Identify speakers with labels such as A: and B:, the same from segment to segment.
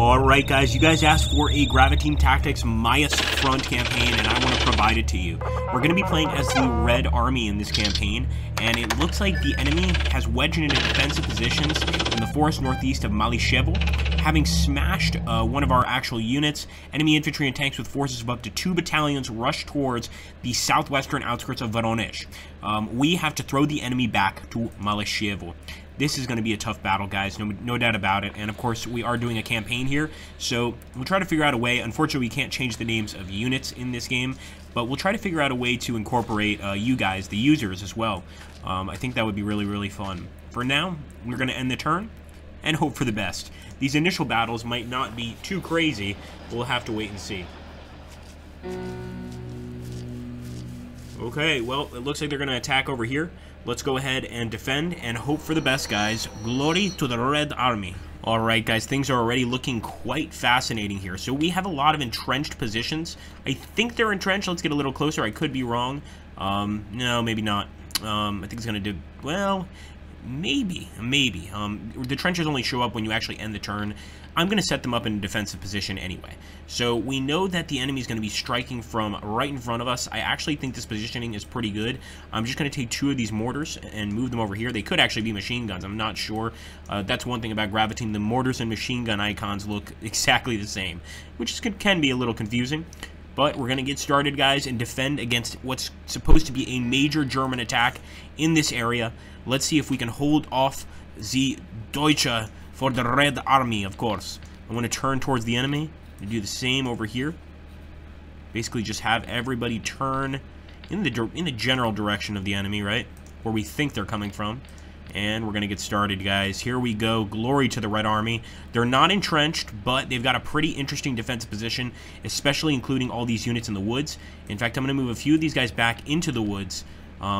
A: Alright guys, you guys asked for a Graviteam Tactics-Mius front campaign, and I want to provide it to you. We're going to be playing as the Red Army in this campaign, and it looks like the enemy has wedged into defensive positions in the forest northeast of Malishevo, having smashed one of our actual units. Enemy infantry and tanks with forces of up to 2 battalions rush towards the southwestern outskirts of Voronezh. We have to throw the enemy back to Malishevo. This is going to be a tough battle, guys, no doubt about it. And, of course, we are doing a campaign here, so we'll try to figure out a way. Unfortunately, we can't change the names of units in this game, but we'll try to figure out a way to incorporate you guys, the users, as well. I think that would be really, really fun. For now, we're going to end the turn and hope for the best. These initial battles might not be too crazy, but we'll have to wait and see. Okay, well, it looks like they're going to attack over here. Let's go ahead and defend and hope for the best, guys. Glory to the Red Army. Alright, guys, things are already looking quite fascinating here. So we have a lot of entrenched positions. I think they're entrenched. Let's get a little closer. I could be wrong. No, maybe not. I think it's going to do... Well, maybe. The trenches only show up when you actually end the turn. I'm going to set them up in a defensive position anyway. So we know that the enemy is going to be striking from right in front of us. I actually think this positioning is pretty good. I'm just going to take 2 of these mortars and move them over here. They could actually be machine guns. I'm not sure. That's one thing about Graviteam. The mortars and machine gun icons look exactly the same, which can be a little confusing. But we're going to get started, guys, and defend against what's supposed to be a major German attack in this area. Let's see if we can hold off the Deutsche for the Red Army, of course. I want to turn towards the enemy and do the same over here. Basically just have everybody turn in the general direction of the enemy, right? Where we think they're coming from. And we're going to get started, guys. Here we go. Glory to the Red Army. They're not entrenched, but they've got a pretty interesting defensive position, especially including all these units in the woods. In fact, I'm going to move a few of these guys back into the woods,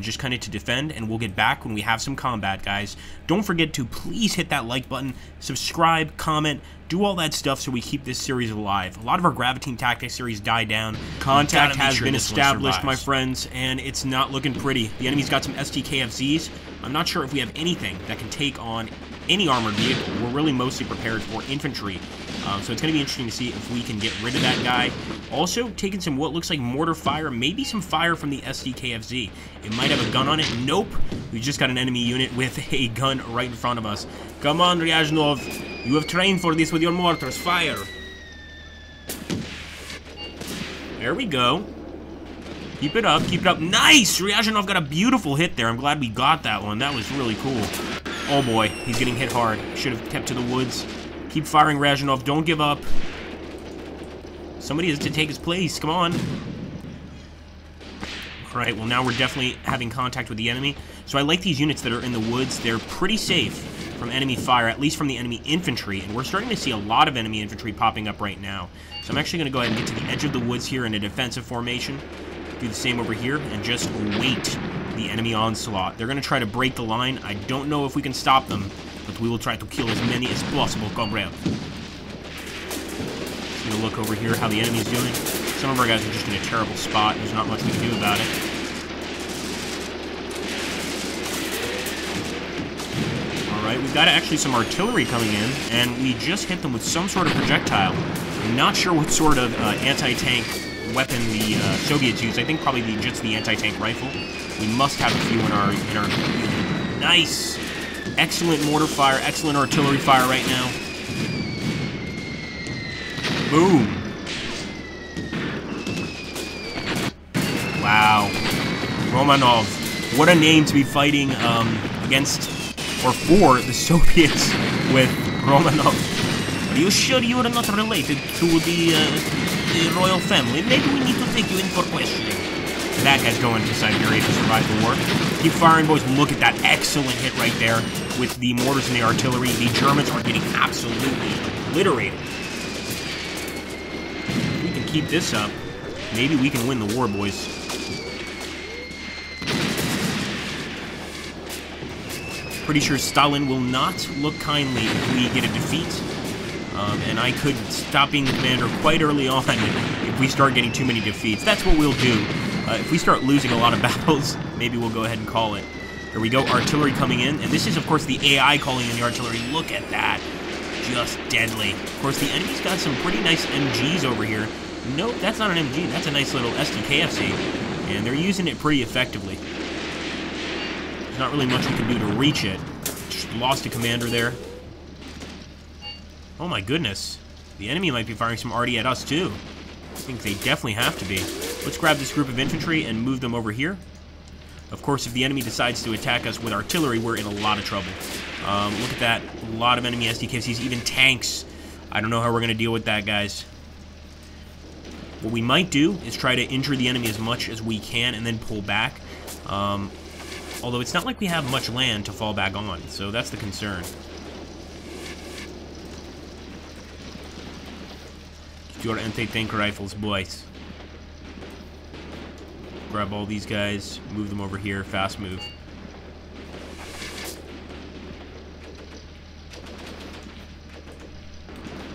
A: just kind of to defend, and we'll get back when we have some combat, guys. Don't forget to please hit that like button, subscribe, comment, do all that stuff so we keep this series alive. A lot of our Graviteam Tactics series died down. Contact has been established, my friends, and it's not looking pretty. The enemy's got some STKFZs. I'm not sure if we have anything that can take on any armored vehicle. We're really mostly prepared for infantry. So it's going to be interesting to see if we can get rid of that guy. Also, taking some what looks like mortar fire, maybe some fire from the SDKFZ. It might have a gun on it. Nope. We just got an enemy unit with a gun right in front of us. Come on, Ryazhnov. You have trained for this with your mortars. Fire. There we go. Keep it up. Keep it up. Nice! Ryazhnov got a beautiful hit there. I'm glad we got that one. That was really cool. Oh, boy. He's getting hit hard. Should have kept to the woods. Keep firing, Ryazhnov. Don't give up. Somebody has to take his place. Come on. Alright, well, now we're definitely having contact with the enemy. So I like these units that are in the woods. They're pretty safe from enemy fire, at least from the enemy infantry. And we're starting to see a lot of enemy infantry popping up right now. So I'm actually going to go ahead and get to the edge of the woods here in a defensive formation. Do the same over here and just wait the enemy onslaught. They're going to try to break the line. I don't know if we can stop them, but we will try to kill as many as possible, comrade. Just going to look over here how the enemy's doing. Some of our guys are just in a terrible spot. There's not much we can do about it. Alright, we've got actually some artillery coming in, and we just hit them with some sort of projectile. I'm not sure what sort of anti-tank weapon the Soviets use. I think probably just the anti-tank rifle. We must have a few in our nice, excellent mortar fire, excellent artillery fire right now. Boom. Wow. Romanov. What a name to be fighting against or for the Soviets with Romanov. Are you sure you are not related to the royal family? Maybe we need to take you in for questioning. That guy's going to Siberia to survive the war. Keep firing, boys. Look at that excellent hit right there with the mortars and the artillery. The Germans are getting absolutely obliterated. If we can keep this up, maybe we can win the war, boys. Pretty sure Stalin will not look kindly if we get a defeat. And I could stop being the commander quite early on if we start getting too many defeats. That's what we'll do. If we start losing a lot of battles, maybe we'll go ahead and call it. There we go, artillery coming in. And this is, of course, the AI calling in the artillery. Look at that. just deadly. Of course, the enemy's got some pretty nice MGs over here. Nope, that's not an MG. That's a nice little SDKFC. And they're using it pretty effectively. There's not really much we can do to reach it. Just lost a commander there. Oh my goodness. The enemy might be firing some arty at us too. I think they definitely have to be. Let's grab this group of infantry and move them over here. Of course, if the enemy decides to attack us with artillery, we're in a lot of trouble. Look at that. A lot of enemy SDKFCs, even tanks. I don't know how we're going to deal with that, guys. What we might do is try to injure the enemy as much as we can and then pull back. Although it's not like we have much land to fall back on, so that's the concern. Get your anti-tank rifles, boys. Grab all these guys, move them over here, fast move.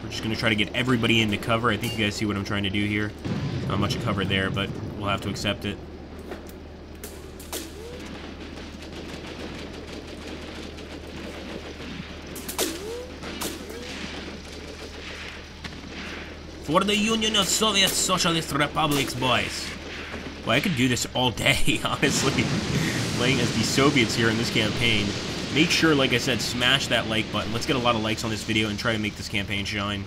A: We're just going to try to get everybody into cover. I think you guys see what I'm trying to do here. Not much cover there, but we'll have to accept it. For the Union of Soviet Socialist Republics, boys. Well, I could do this all day, honestly. Playing as the Soviets here in this campaign. Make sure, like I said, smash that like button. Let's get a lot of likes on this video and try to make this campaign shine.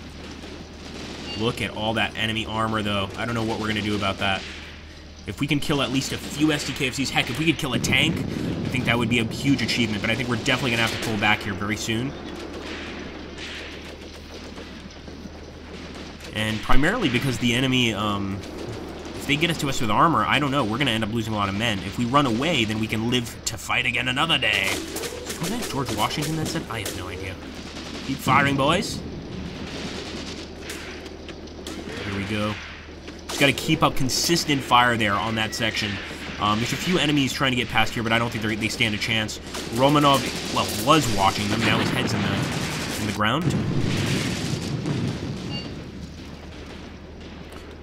A: Look at all that enemy armor, though. I don't know what we're going to do about that. If we can kill at least a few SDKFCs, heck, if we could kill a tank, I think that would be a huge achievement. But I think we're definitely going to have to pull back here very soon. And primarily because the enemy, if they get us to us with armor, I don't know, we're going to end up losing a lot of men. If we run away, then we can live to fight again another day. Was that George Washington that said? I have no idea. Keep firing, boys. Here we go. Just got to keep up consistent fire there on that section. There's a few enemies trying to get past here, but I don't think they stand a chance. Romanov, well, was watching them. Now his head's in the ground.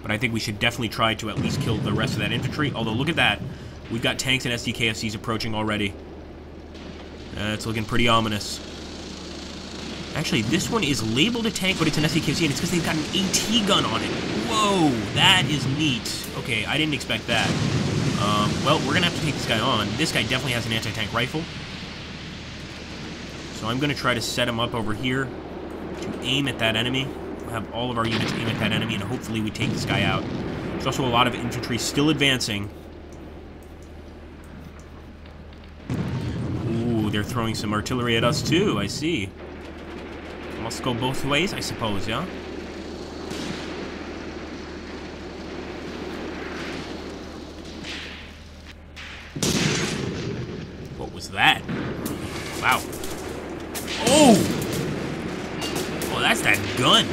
A: But I think we should definitely try to at least kill the rest of that infantry. Although, look at that. We've got tanks and SDKFCs approaching already. It's looking pretty ominous. Actually, this one is labeled a tank, but it's an SDKFC, and it's because they've got an AT gun on it. Whoa, that is neat. Okay, I didn't expect that. Well, we're going to have to take this guy on. This guy definitely has an anti-tank rifle. So I'm going to try to set him up over here to aim at that enemy. Have all of our units aim at that enemy, and hopefully we take this guy out. There's also a lot of infantry still advancing. Ooh, they're throwing some artillery at us too, I see. Must go both ways, I suppose, yeah? What was that? Wow. Oh! Oh, that's that gun.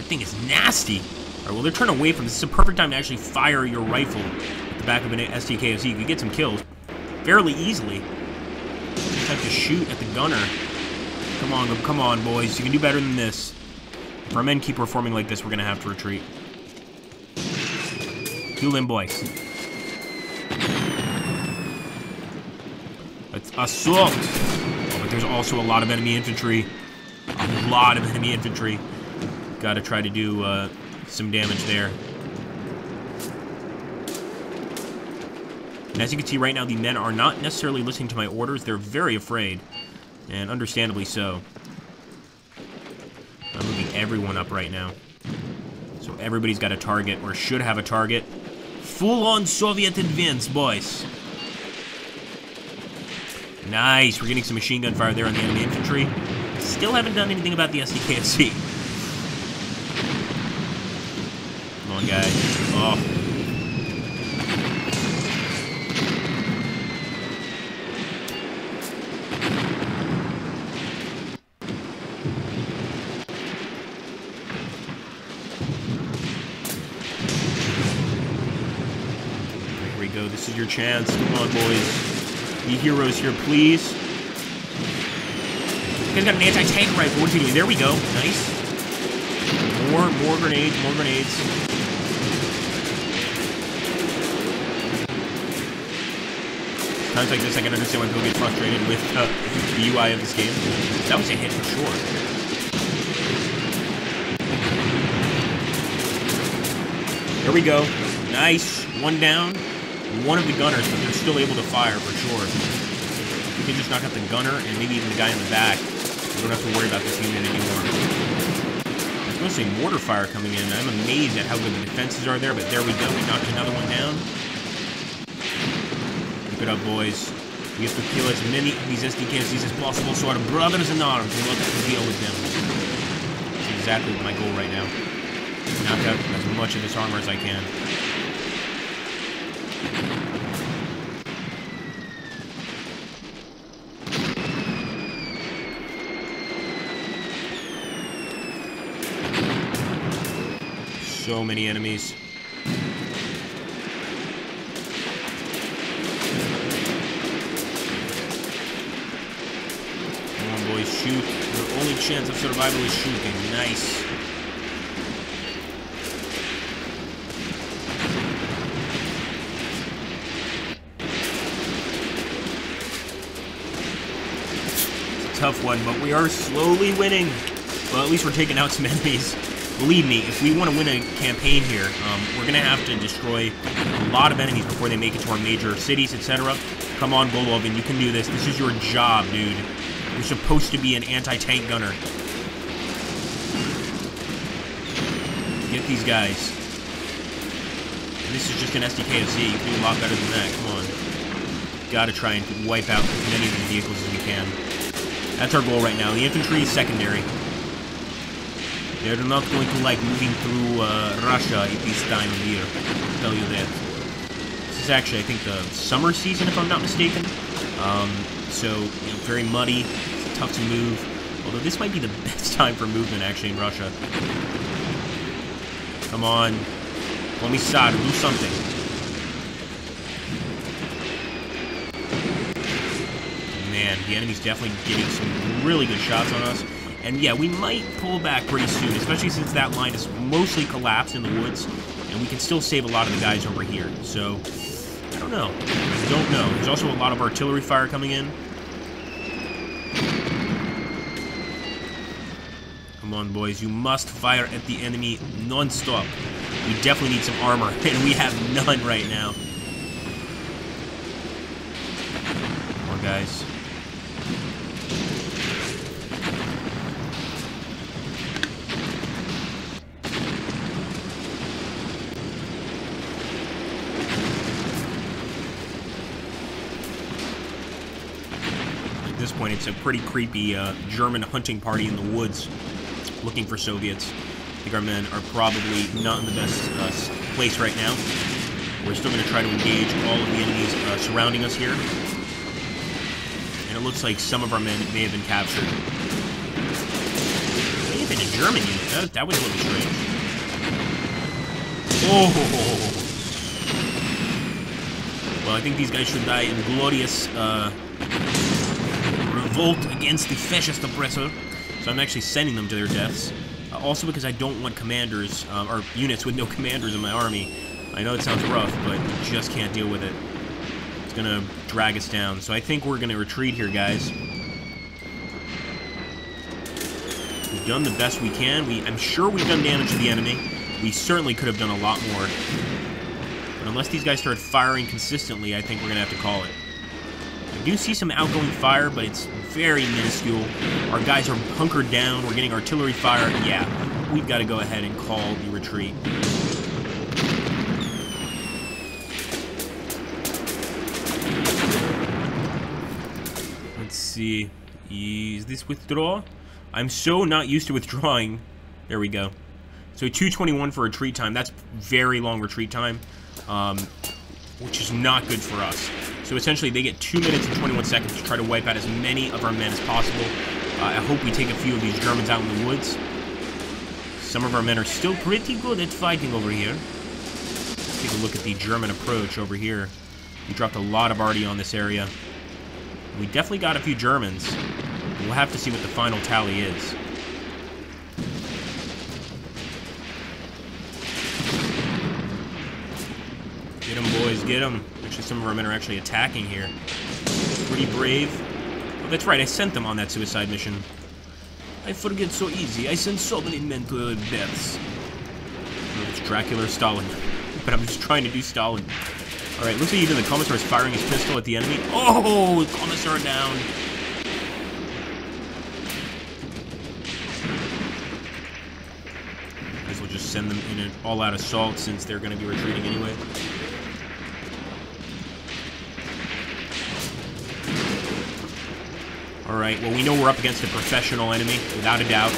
A: Thing is nasty. Alright, well, they're turning away from this. This is a perfect time to actually fire your rifle at the back of an SDKFC. You can get some kills fairly easily. You just have to shoot at the gunner. Come on, boys. You can do better than this. If our men keep performing like this, we're going to have to retreat. Kill them, boys. Let's assault. Oh, but there's also a lot of enemy infantry. A lot of enemy infantry. Got to try to do some damage there. And as you can see right now, the men are not necessarily listening to my orders. They're very afraid, and understandably so. I'm moving everyone up right now. So everybody's got a target, or should have a target. Full-on Soviet advance, boys. Nice. We're getting some machine gun fire there on the enemy infantry. Still haven't done anything about the SDKFC. Come on, guys. Oh. Here we go. This is your chance. Come on, boys. Be heroes here, please. He's got an anti-tank rifle. What's he doing? There we go. Nice. More grenades. More grenades. Times like this, I can understand why people get frustrated with the UI of this game. That was a hit for sure. There we go. Nice. One down. One of the gunners, but they're still able to fire for sure. We can just knock out the gunner and maybe even the guy in the back. We don't have to worry about this unit anymore. There's mostly mortar fire coming in. I'm amazed at how good the defenses are there, but there we go. We knocked another one down. Keep it up, boys. We have to kill as many of these SDKs as possible so our brothers in arms will not have to deal with them. That's exactly my goal right now. Knock out as much of this armor as I can. So many enemies. Come on, boys, shoot. Your only chance of survival is shooting. Nice. It's a tough one, but we are slowly winning. Well, at least we're taking out some enemies. Believe me, if we want to win a campaign here, we're going to have to destroy a lot of enemies before they make it to our major cities, etc. Come on, Golovin, you can do this. This is your job, dude. You're supposed to be an anti-tank gunner. Get these guys. And this is just an SDKFZ. You can do a lot better than that. Come on. Gotta try and wipe out as many of the vehicles as we can. That's our goal right now. The infantry is secondary. They're not going to like moving through Russia at this time of year. I'll tell you that. This is actually, I think, the summer season, if I'm not mistaken. So, you know, very muddy. It's tough to move. Although this might be the best time for movement, actually, in Russia. Come on. Commissar, do something. Man, the enemy's definitely getting some really good shots on us. And yeah, we might pull back pretty soon, especially since that line is mostly collapsed in the woods, and we can still save a lot of the guys over here. So, I don't know. I don't know. There's also a lot of artillery fire coming in. Come on, boys. You must fire at the enemy non-stop. We definitely need some armor, and we have none right now. Come on, guys. At this point, it's a pretty creepy German hunting party in the woods looking for Soviets. I think our men are probably not in the best place right now. We're still going to try to engage all of the enemies surrounding us here. And it looks like some of our men may have been captured. May have been a German unit. That was a little strange. Oh! Well, I think these guys should die in glorious revolt against the fascist oppressor. So I'm actually sending them to their deaths. Also because I don't want commanders, or units with no commanders in my army. I know it sounds rough, but we just can't deal with it. It's gonna drag us down. So I think we're gonna retreat here, guys. We've done the best we can. I'm sure we've done damage to the enemy. We certainly could have done a lot more. But unless these guys start firing consistently, I think we're gonna have to call it. I do see some outgoing fire, but it's very minuscule. Our guys are hunkered down. We're getting artillery fire. Yeah, we've got to go ahead and call the retreat. Let's see. Is this withdraw? I'm so not used to withdrawing. There we go. So 2:21 for retreat time. That's very long retreat time, which is not good for us. So essentially, they get 2 minutes and 21 seconds to try to wipe out as many of our men as possible. I hope we take a few of these Germans out in the woods. Some of our men are still pretty good at fighting over here. Let's take a look at the German approach over here. We dropped a lot of arty on this area. We definitely got a few Germans. We'll have to see what the final tally is. Get them, boys, get them. Actually, some of our men are actually attacking here. Pretty brave. Oh, that's right, I sent them on that suicide mission. I forget so easy. I sent so many men to their deaths. Oh, it's Dracula or Stalin. but I'm just trying to do Stalin. Alright, looks like even the Commissar is firing his pistol at the enemy. Oh, Commissar down. Guess we'll just send them in an all-out assault since they're going to be retreating anyway. Alright, well, we know we're up against a professional enemy, without a doubt.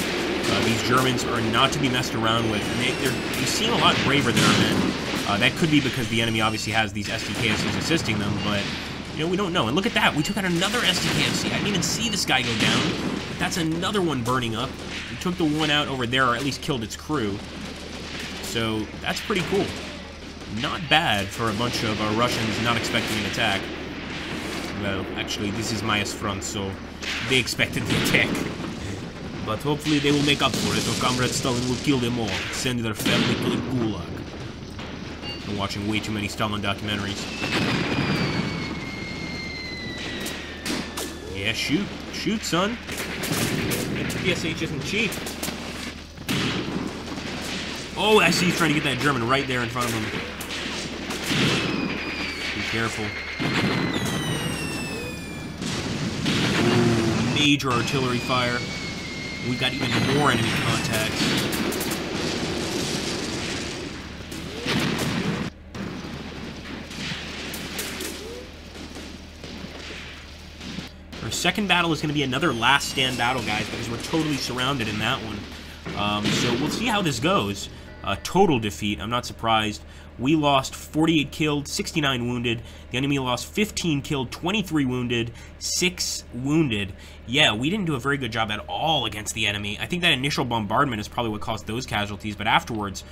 A: These Germans are not to be messed around with, and they seem a lot braver than our men. That could be because the enemy obviously has these SDKFCs assisting them, but, you know, we don't know. And look at that, we took out another SDKFC. I didn't even see this guy go down, but that's another one burning up. We took the one out over there, or at least killed its crew. So, that's pretty cool. Not bad for a bunch of Russians not expecting an attack. Well, actually, this is Maya's front, so they expected the attack. But hopefully they will make up for it, or Comrade Stalin will kill them all, send their family to the gulag. I'm watching way too many Stalin documentaries. Yeah, shoot. Shoot, son. PSH isn't cheap. Oh, I see he's trying to get that German right there in front of him. Be careful. Major artillery fire. We've got even more enemy contacts. Our second battle is going to be another last stand battle, guys, because we're totally surrounded in that one. So we'll see how this goes. Total defeat, I'm not surprised. We lost 48 killed, 69 wounded. The enemy lost 15 killed, 23 wounded, 6 wounded. Yeah, we didn't do a very good job at all against the enemy. I think that initial bombardment is probably what caused those casualties, but afterwards,